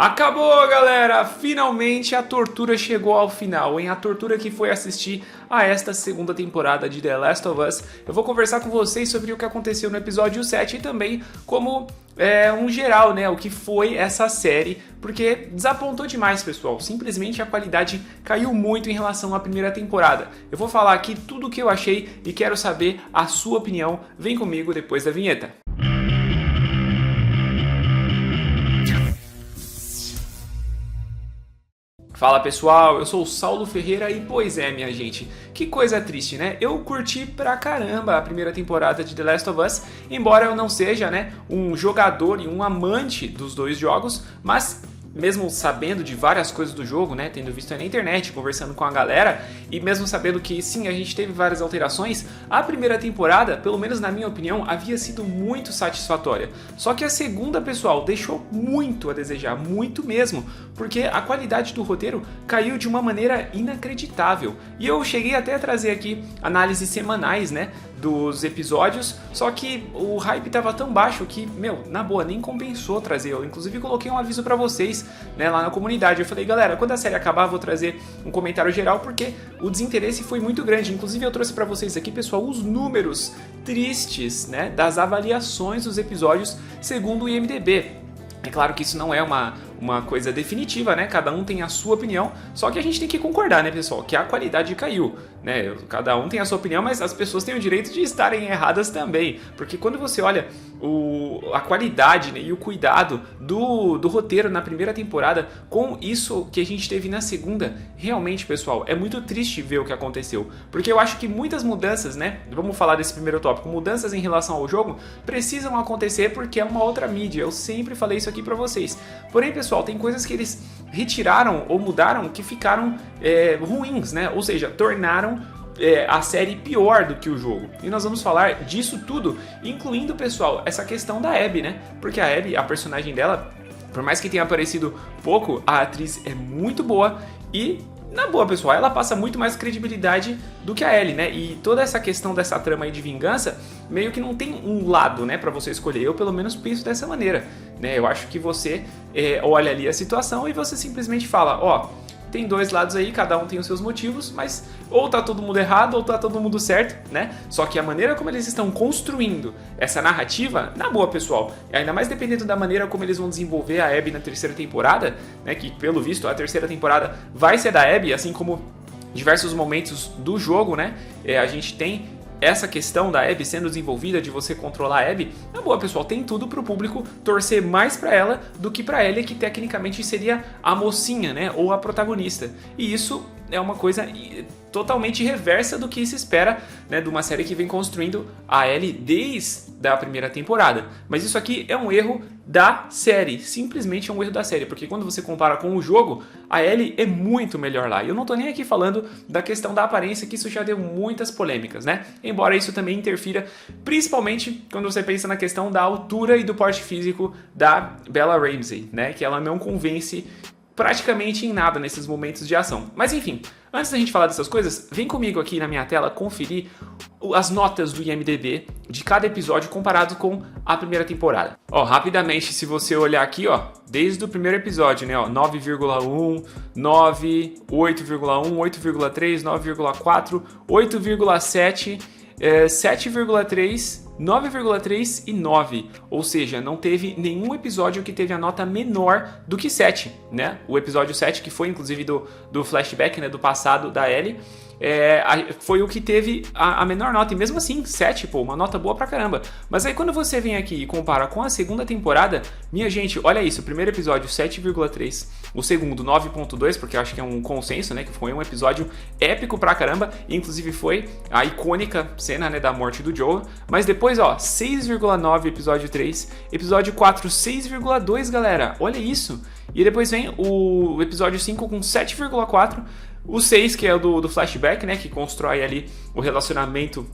Acabou, galera! Finalmente a tortura chegou ao final, hein? A tortura que foi assistir a esta segunda temporada de The Last of Us. Eu vou conversar com vocês sobre o que aconteceu no episódio 7 e também como um geral, né? O que foi essa série, porque desapontou demais, pessoal. Simplesmente a qualidade caiu muito em relação à primeira temporada. Eu vou falar aqui tudo o que eu achei e quero saber a sua opinião. Vem comigo depois da vinheta. Fala pessoal, eu sou o Saulo Ferreira e pois é, minha gente, que coisa triste, né? Eu curti pra caramba a primeira temporada de The Last of Us, embora eu não seja, né, um jogador e um amante dos dois jogos, mas mesmo sabendo de várias coisas do jogo, né, tendo visto aí na internet, conversando com a galera, e mesmo sabendo que sim, a gente teve várias alterações, a primeira temporada, pelo menos na minha opinião, havia sido muito satisfatória. Só que a segunda, pessoal, deixou muito a desejar, muito mesmo, porque a qualidade do roteiro caiu de uma maneira inacreditável. E eu cheguei até a trazer aqui análises semanais, né, dos episódios, só que o hype tava tão baixo que, na boa, nem compensou trazer. Eu inclusive coloquei um aviso pra vocês, né, lá na comunidade. Eu falei, galera, quando a série acabar, eu vou trazer um comentário geral, porque o desinteresse foi muito grande. Inclusive eu trouxe pra vocês aqui, pessoal, os números tristes, né, das avaliações dos episódios segundo o IMDb. É claro que isso não é uma coisa definitiva, né? Cada um tem a sua opinião, só que a gente tem que concordar, né, pessoal? Que a qualidade caiu, né? Cada um tem a sua opinião, mas as pessoas têm o direito de estarem erradas também. Porque quando você olha a qualidade, né, e o cuidado do roteiro na primeira temporada com isso que a gente teve na segunda, realmente, pessoal, é muito triste ver o que aconteceu. Porque eu acho que muitas mudanças, né? Vamos falar desse primeiro tópico. Mudanças em relação ao jogo precisam acontecer porque é uma outra mídia. Eu sempre falei isso aqui pra vocês. Porém, pessoal, tem coisas que eles retiraram ou mudaram que ficaram ruins, né? Ou seja, tornaram a série pior do que o jogo. E nós vamos falar disso tudo, incluindo, pessoal, essa questão da Abby, né? Porque a Abby, a personagem dela, por mais que tenha aparecido pouco, a atriz é muito boa e, na boa, pessoal, ela passa muito mais credibilidade do que a Ellie, né? E toda essa questão dessa trama aí de vingança, meio que não tem um lado, né, pra você escolher. Eu, pelo menos, penso dessa maneira, né? Eu acho que você olha ali a situação e você simplesmente fala, ó, tem dois lados aí, cada um tem os seus motivos, mas ou tá todo mundo errado ou tá todo mundo certo, né? Só que a maneira como eles estão construindo essa narrativa, na boa, pessoal, ainda mais dependendo da maneira como eles vão desenvolver a Abby na terceira temporada, né? Que, pelo visto, a terceira temporada vai ser da Abby, assim como diversos momentos do jogo, né? A gente tem essa questão da Abby sendo desenvolvida, de você controlar a Abby, na boa, pessoal, tem tudo pro público torcer mais pra ela do que pra Ellie, que tecnicamente seria a mocinha, né, ou a protagonista. E isso é uma coisa totalmente reversa do que se espera, né, de uma série que vem construindo a Ellie desde a primeira temporada. Mas isso aqui é um erro da série, simplesmente é um erro da série, porque quando você compara com o jogo, a Ellie é muito melhor lá. E eu não tô nem aqui falando da questão da aparência, que isso já deu muitas polêmicas, né? Embora isso também interfira, principalmente quando você pensa na questão da altura e do porte físico da Bella Ramsey, né? Que ela não convence praticamente em nada nesses momentos de ação. Mas enfim, antes da gente falar dessas coisas, vem comigo aqui na minha tela conferir as notas do IMDb de cada episódio comparado com a primeira temporada. Ó, rapidamente, se você olhar aqui, ó, desde o primeiro episódio, né, ó, 9,1, 9, 8,1, 8,3, 9,4, 8,7, 7,3, 9,3 e 9, ou seja, não teve nenhum episódio que teve a nota menor do que 7, né? O episódio 7, que foi inclusive do flashback, né, do passado da Ellie, foi o que teve a menor nota, e mesmo assim, 7, pô, uma nota boa pra caramba. Mas aí quando você vem aqui e compara com a segunda temporada, minha gente, olha isso, o primeiro episódio 7,3, o segundo 9,2, porque eu acho que é um consenso, né, que foi um episódio épico pra caramba, e inclusive foi a icônica cena, né, da morte do Joel, mas depois, ó, 6,9 episódio 3, episódio 4 6,2, galera, olha isso. E depois vem o episódio 5 com 7,4, o 6, que é o do flashback, né, que constrói ali o relacionamento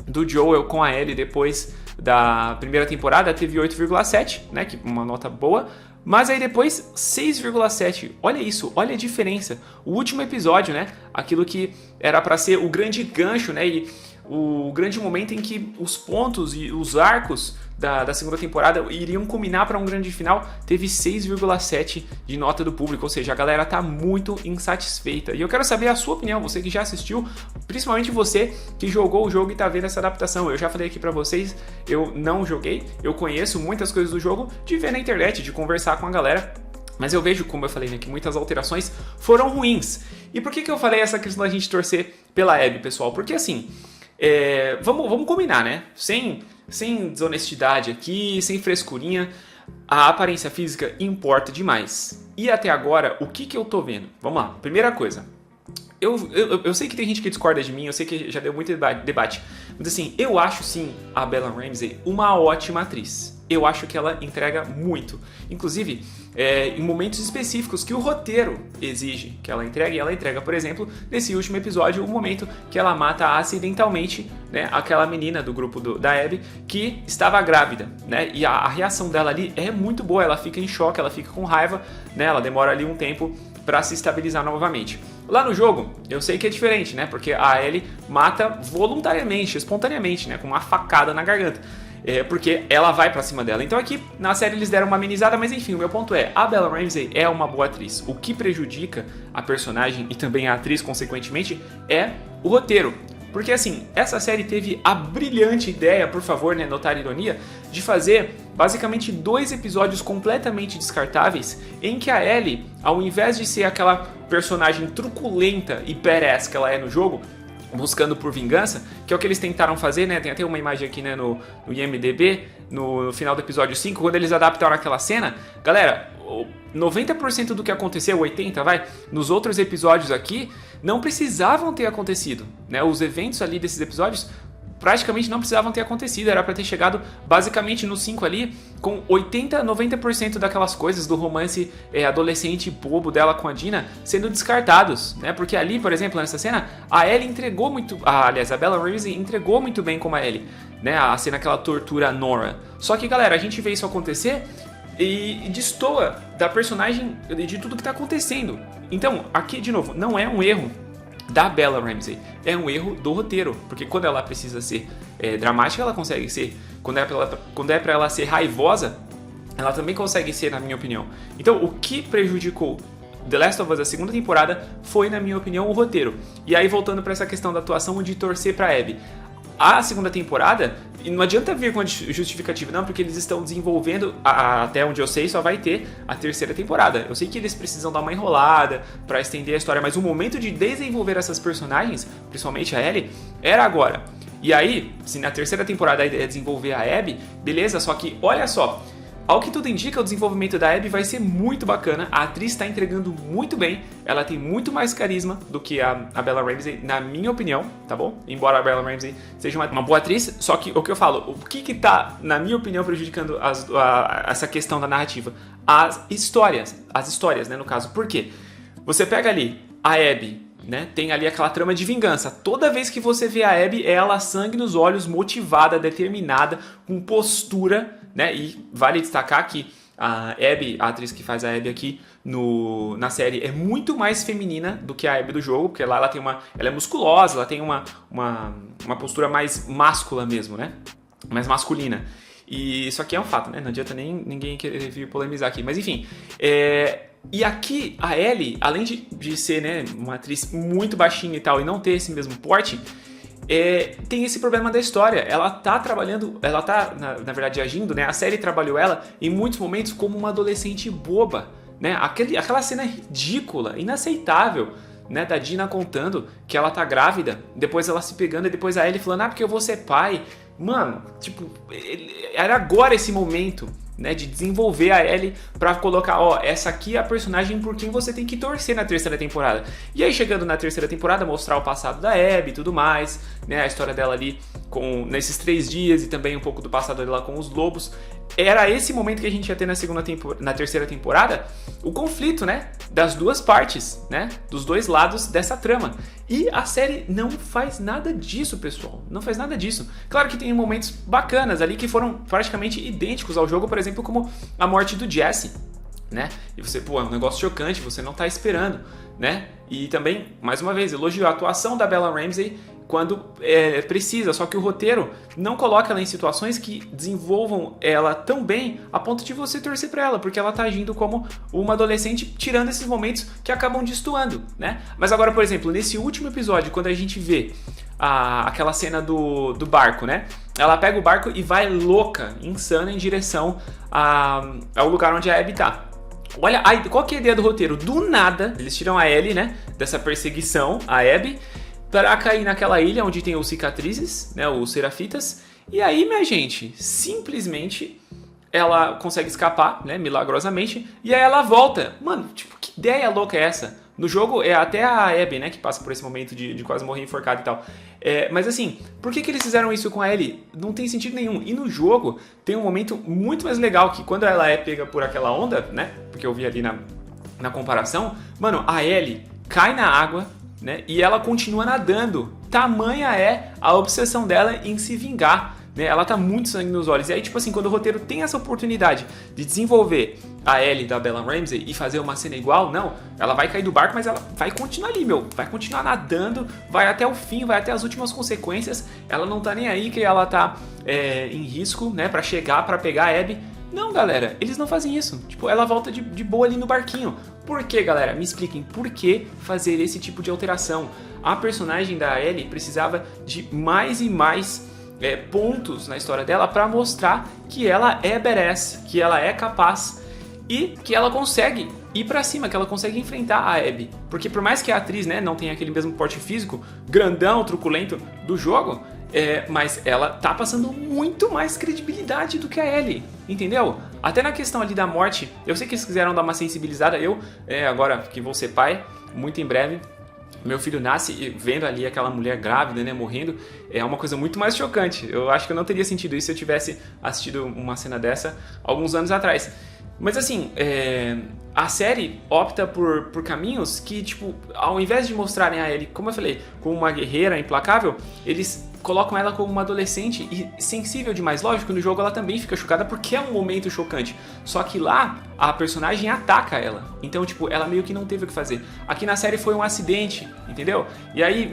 do Joel com a Ellie depois da primeira temporada, teve 8,7, né, que uma nota boa. Mas aí depois 6,7, olha isso, olha a diferença. O último episódio, né, aquilo que era pra ser o grande gancho, né, e o grande momento em que os pontos e os arcos da segunda temporada iriam culminar para um grande final, teve 6,7 de nota do público, ou seja, a galera tá muito insatisfeita. E eu quero saber a sua opinião, você que já assistiu, principalmente você que jogou o jogo e tá vendo essa adaptação. Eu já falei aqui para vocês, eu não joguei, eu conheço muitas coisas do jogo de ver na internet, de conversar com a galera, mas eu vejo, como eu falei, né, que muitas alterações foram ruins. E por que eu falei essa questão da gente torcer pela Abby, pessoal? Porque assim, vamos combinar, né? Sem desonestidade aqui, sem frescurinha, a aparência física importa demais. E até agora, o que eu tô vendo? Vamos lá, primeira coisa. Eu sei que tem gente que discorda de mim, eu sei que já deu muito debate, mas assim, eu acho sim a Bella Ramsey uma ótima atriz. Eu acho que ela entrega muito. Inclusive, em momentos específicos que o roteiro exige que ela entregue. E ela entrega, por exemplo, nesse último episódio, o momento que ela mata acidentalmente, né, aquela menina do grupo da Abby que estava grávida, né? E a reação dela ali é muito boa. Ela fica em choque, ela fica com raiva, né? Ela demora ali um tempo para se estabilizar novamente. Lá no jogo, eu sei que é diferente, né? Porque a Ellie mata voluntariamente, espontaneamente, né? Com uma facada na garganta. Porque ela vai pra cima dela. Então aqui na série eles deram uma amenizada, mas enfim, o meu ponto é, a Bella Ramsey é uma boa atriz. O que prejudica a personagem e também a atriz, consequentemente, é o roteiro. Porque assim, essa série teve a brilhante ideia, por favor, né, notar a ironia, de fazer basicamente 2 episódios completamente descartáveis, em que a Ellie, ao invés de ser aquela personagem truculenta e badass que ela é no jogo, buscando por vingança, que é o que eles tentaram fazer, né? Tem até uma imagem aqui, né, no IMDb, no final do episódio 5, quando eles adaptaram aquela cena. Galera, 90% do que aconteceu, 80%, vai, nos outros episódios aqui, não precisavam ter acontecido, né? Os eventos ali desses episódios praticamente não precisavam ter acontecido, era para ter chegado basicamente no 5 ali, com 80, 90% daquelas coisas do romance adolescente bobo dela com a Dina sendo descartados, né? Porque ali, por exemplo, nessa cena, a Ellie entregou muito, aliás, a Bella Ramsey entregou muito bem como a Ellie, né? A cena que ela tortura a Nora. Só que, galera, a gente vê isso acontecer e destoa da personagem e de tudo que tá acontecendo. Então, aqui, de novo, não é um erro da Bella Ramsey, é um erro do roteiro, porque quando ela precisa ser dramática, ela consegue ser, quando é pra ela ser raivosa, ela também consegue ser, na minha opinião. Então, o que prejudicou The Last of Us, a segunda temporada, foi, na minha opinião, o roteiro. E aí, voltando pra essa questão da atuação de torcer pra Abby, a segunda temporada, e não adianta vir com a justificativa, não, porque eles estão desenvolvendo, até onde eu sei, só vai ter a terceira temporada. Eu sei que eles precisam dar uma enrolada pra estender a história, mas o momento de desenvolver essas personagens, principalmente a Ellie, era agora. E aí, se na terceira temporada a ideia é desenvolver a Abby, beleza, só que, olha só, ao que tudo indica, o desenvolvimento da Abby vai ser muito bacana, a atriz está entregando muito bem, ela tem muito mais carisma do que a Bella Ramsey, na minha opinião, tá bom? Embora a Bella Ramsey seja uma boa atriz, só que o que eu falo, o que tá, na minha opinião, prejudicando essa questão da narrativa? As histórias, né, no caso. Por quê? Você pega ali a Abby, né, tem ali aquela trama de vingança. Toda vez que você vê a Abby, ela sangue nos olhos, motivada, determinada, com postura, né? E vale destacar que a Abby, a atriz que faz a Abby aqui na série, é muito mais feminina do que a Abby do jogo, porque lá ela é musculosa, ela tem uma postura mais máscula mesmo, né? Mais masculina. E isso aqui é um fato, né? Não adianta ninguém querer vir polemizar aqui. Mas enfim, e aqui a Ellie, além de ser, né, uma atriz muito baixinha e tal, e não ter esse mesmo porte, tem esse problema da história. Ela tá trabalhando, ela tá, na verdade, agindo, né? A série trabalhou ela em muitos momentos como uma adolescente boba, né? Aquela cena ridícula, inaceitável, né? Da Dina contando que ela tá grávida, depois ela se pegando e depois a Ellie falando, porque eu vou ser pai. Mano, tipo, era agora esse momento, né, de desenvolver a Ellie pra colocar, essa aqui é a personagem por quem você tem que torcer na terceira temporada. E aí, chegando na terceira temporada, mostrar o passado da Abby e tudo mais, né, a história dela ali nesses 3 dias e também um pouco do passado dela com os lobos. Era esse momento que a gente ia ter na terceira temporada, o conflito, né, das duas partes, né, dos dois lados dessa trama. E a série não faz nada disso, pessoal. Não faz nada disso. Claro que tem momentos bacanas ali que foram praticamente idênticos ao jogo, por exemplo, como a morte do Jesse, né? E você, é um negócio chocante, você não tá esperando, né? E também, mais uma vez, elogio a atuação da Bella Ramsey. quando precisa, só que o roteiro não coloca ela em situações que desenvolvam ela tão bem a ponto de você torcer pra ela, porque ela tá agindo como uma adolescente, tirando esses momentos que acabam destoando, né? Mas agora, por exemplo, nesse último episódio, quando a gente vê aquela cena do barco, né? Ela pega o barco e vai louca, insana, em direção ao lugar onde a Abby tá. Olha, qual que é a ideia do roteiro? Do nada, eles tiram a Ellie, né, dessa perseguição, a Abby, para cair naquela ilha onde tem os cicatrizes, né, os serafitas. E aí, minha gente, simplesmente ela consegue escapar, né, milagrosamente, e aí ela volta. Mano, tipo, que ideia louca é essa? No jogo é até a Abby, né, que passa por esse momento de quase morrer enforcada e tal. Mas assim, por que eles fizeram isso com a Ellie? Não tem sentido nenhum. E no jogo tem um momento muito mais legal, que quando ela é pega por aquela onda, né, porque eu vi ali na comparação, mano, a Ellie cai na água, né, e ela continua nadando. Tamanha é a obsessão dela em se vingar, né? Ela tá muito sangue nos olhos. E aí, tipo assim, quando o roteiro tem essa oportunidade de desenvolver a Ellie da Bella Ramsey e fazer uma cena igual, não, ela vai cair do barco, mas ela vai continuar ali, vai continuar nadando, vai até o fim, vai até as últimas consequências. Ela não tá nem aí que ela tá em risco, né, pra chegar, pra pegar a Abby. Não, galera, eles não fazem isso. Tipo, ela volta de boa ali no barquinho. Por que, galera? Me expliquem, por que fazer esse tipo de alteração? A personagem da Ellie precisava de mais e mais pontos na história dela para mostrar que ela é badass, que ela é capaz e que ela consegue ir pra cima, que ela consegue enfrentar a Abby. Porque por mais que a atriz, né, não tenha aquele mesmo porte físico grandão, truculento do jogo, mas ela tá passando muito mais credibilidade do que a Ellie, entendeu? Até na questão ali da morte, eu sei que eles quiseram dar uma sensibilizada, agora que vou ser pai, muito em breve, meu filho nasce e vendo ali aquela mulher grávida, né, morrendo, é uma coisa muito mais chocante. Eu acho que eu não teria sentido isso se eu tivesse assistido uma cena dessa alguns anos atrás. Mas assim, a série opta por caminhos que, tipo, ao invés de mostrarem a Ellie, como eu falei, como uma guerreira implacável, eles colocam ela como uma adolescente e sensível demais. Lógico, no jogo ela também fica chocada porque é um momento chocante. Só que lá, a personagem ataca ela. Então, tipo, ela meio que não teve o que fazer. Aqui na série foi um acidente, entendeu? E aí,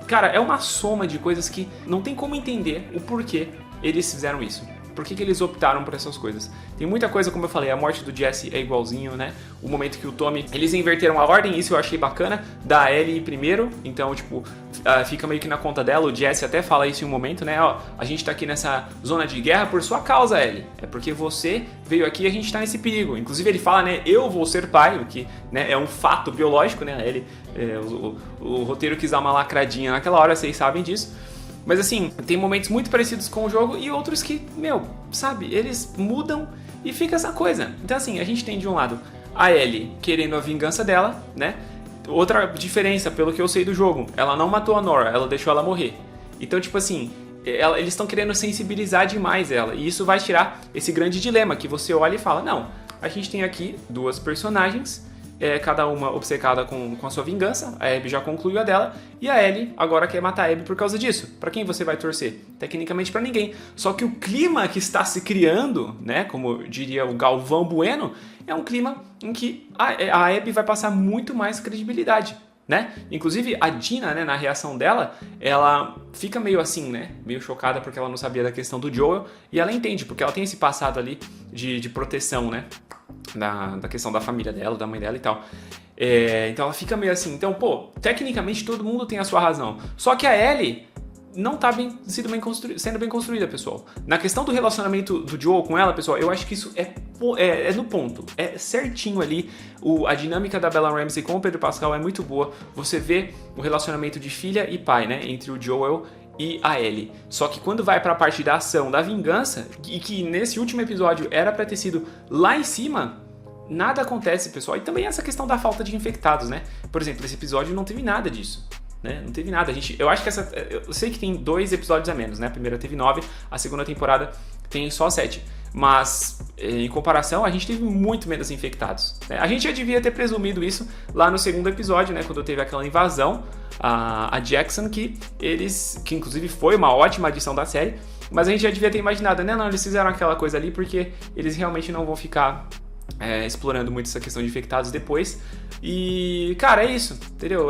cara, é uma soma de coisas que não tem como entender o porquê eles fizeram isso. Por que eles optaram por essas coisas? Tem muita coisa, como eu falei, a morte do Jesse é igualzinho, né? O momento que o Tommy... Eles inverteram a ordem, isso eu achei bacana, da Ellie primeiro, então, tipo, fica meio que na conta dela, o Jesse até fala isso em um momento, né? Ó, a gente tá aqui nessa zona de guerra por sua causa, Ellie. É porque você veio aqui e a gente tá nesse perigo. Inclusive ele fala, né? Eu vou ser pai, o que, né, é um fato biológico, né? Ellie, o roteiro quis dar uma lacradinha naquela hora, vocês sabem disso. Mas assim, tem momentos muito parecidos com o jogo e outros que, sabe, eles mudam e fica essa coisa. Então assim, a gente tem de um lado a Ellie querendo a vingança dela, né? Outra diferença, pelo que eu sei do jogo, ela não matou a Nora, ela deixou ela morrer. Então, tipo assim, eles estão querendo sensibilizar demais ela. E isso vai tirar esse grande dilema que você olha e fala, não, a gente tem aqui duas personagens, cada uma obcecada com a sua vingança. A Abby já concluiu a dela e a Ellie agora quer matar a Abby por causa disso. Pra quem você vai torcer? Tecnicamente pra ninguém. Só que o clima que está se criando, né, como diria o Galvão Bueno, é um clima em que a Abby vai passar muito mais credibilidade, né? Inclusive a Dina, né, na reação dela, ela fica meio assim, né, meio chocada porque ela não sabia da questão do Joel e ela entende, porque ela tem esse passado ali de proteção, né, da questão da família dela, da mãe dela e tal. Então ela fica meio assim. Então, tecnicamente todo mundo tem a sua razão. Só que a Ellie não tá sendo bem construída, pessoal. Na questão do relacionamento do Joel com ela, pessoal, eu acho que isso é no ponto. É certinho ali. A dinâmica da Bella Ramsey com o Pedro Pascal é muito boa. Você vê o relacionamento de filha e pai, né, entre o Joel e a Ellie. Só que quando vai pra parte da ação, da vingança, e que nesse último episódio era pra ter sido lá em cima, nada acontece, pessoal. E também essa questão da falta de infectados, né? Por exemplo, esse episódio não teve nada disso, né? Não teve nada. Eu acho que eu sei que tem 2 episódios a menos, né? A primeira teve 9, a segunda temporada tem só 7. Mas, em comparação, a gente teve muito menos infectados, né? A gente já devia ter presumido isso lá no segundo episódio, né? Quando teve aquela invasão a Jackson, que inclusive foi uma ótima adição da série, mas a gente já devia ter imaginado, né? Não, eles fizeram aquela coisa ali porque eles realmente não vão ficar explorando muito essa questão de infectados depois. E, cara, é isso, entendeu?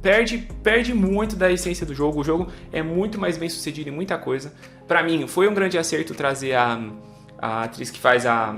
Perde muito da essência do jogo. O jogo é muito mais bem sucedido em muita coisa. Pra mim, foi um grande acerto trazer a atriz que faz a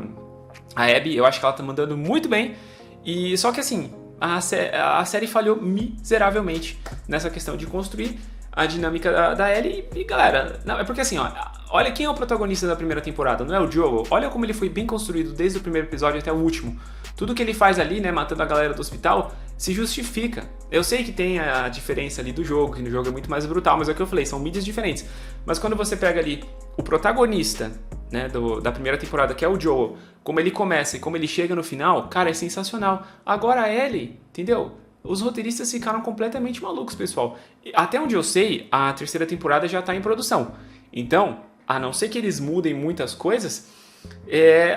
Abby. Eu acho que ela tá mandando muito bem. E só que assim, a série falhou miseravelmente nessa questão de construir a dinâmica da Ellie. E galera, não, é porque assim, ó, olha quem é o protagonista da primeira temporada, não é o Joel? Olha como ele foi bem construído desde o primeiro episódio até o último. Tudo que ele faz ali, né, matando a galera do hospital, se justifica. Eu sei que tem a diferença ali do jogo, que no jogo é muito mais brutal, mas é o que eu falei, são mídias diferentes. Mas quando você pega ali o protagonista, né, da primeira temporada, que é o Joel, como ele começa e como ele chega no final, cara, é sensacional. Agora a Ellie, entendeu? Os roteiristas ficaram completamente malucos, pessoal. Até onde eu sei, a terceira temporada já está em produção. Então, a não ser que eles mudem muitas coisas,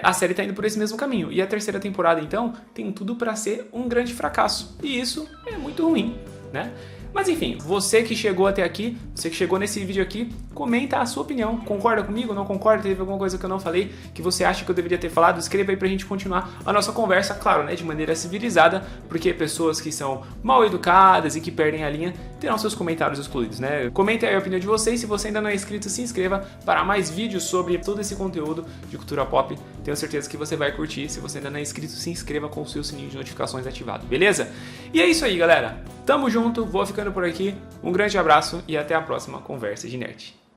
a série está indo por esse mesmo caminho. E a terceira temporada, então, tem tudo para ser um grande fracasso. E isso é muito ruim, né? Mas enfim, você que chegou até aqui, você que chegou nesse vídeo aqui, comenta a sua opinião. Concorda comigo? Não concorda? Teve alguma coisa que eu não falei que você acha que eu deveria ter falado? Escreva aí pra gente continuar a nossa conversa, claro, né, de maneira civilizada, porque pessoas que são mal educadas e que perdem a linha terão seus comentários excluídos, né? Comenta aí a opinião de vocês. Se você ainda não é inscrito, se inscreva para mais vídeos sobre todo esse conteúdo de cultura pop. Tenho certeza que você vai curtir. Se você ainda não é inscrito, se inscreva com o seu sininho de notificações ativado, beleza? E é isso aí, galera. Tamo junto, vou ficando por aqui. Um grande abraço e até a próxima Conversa de Nerd.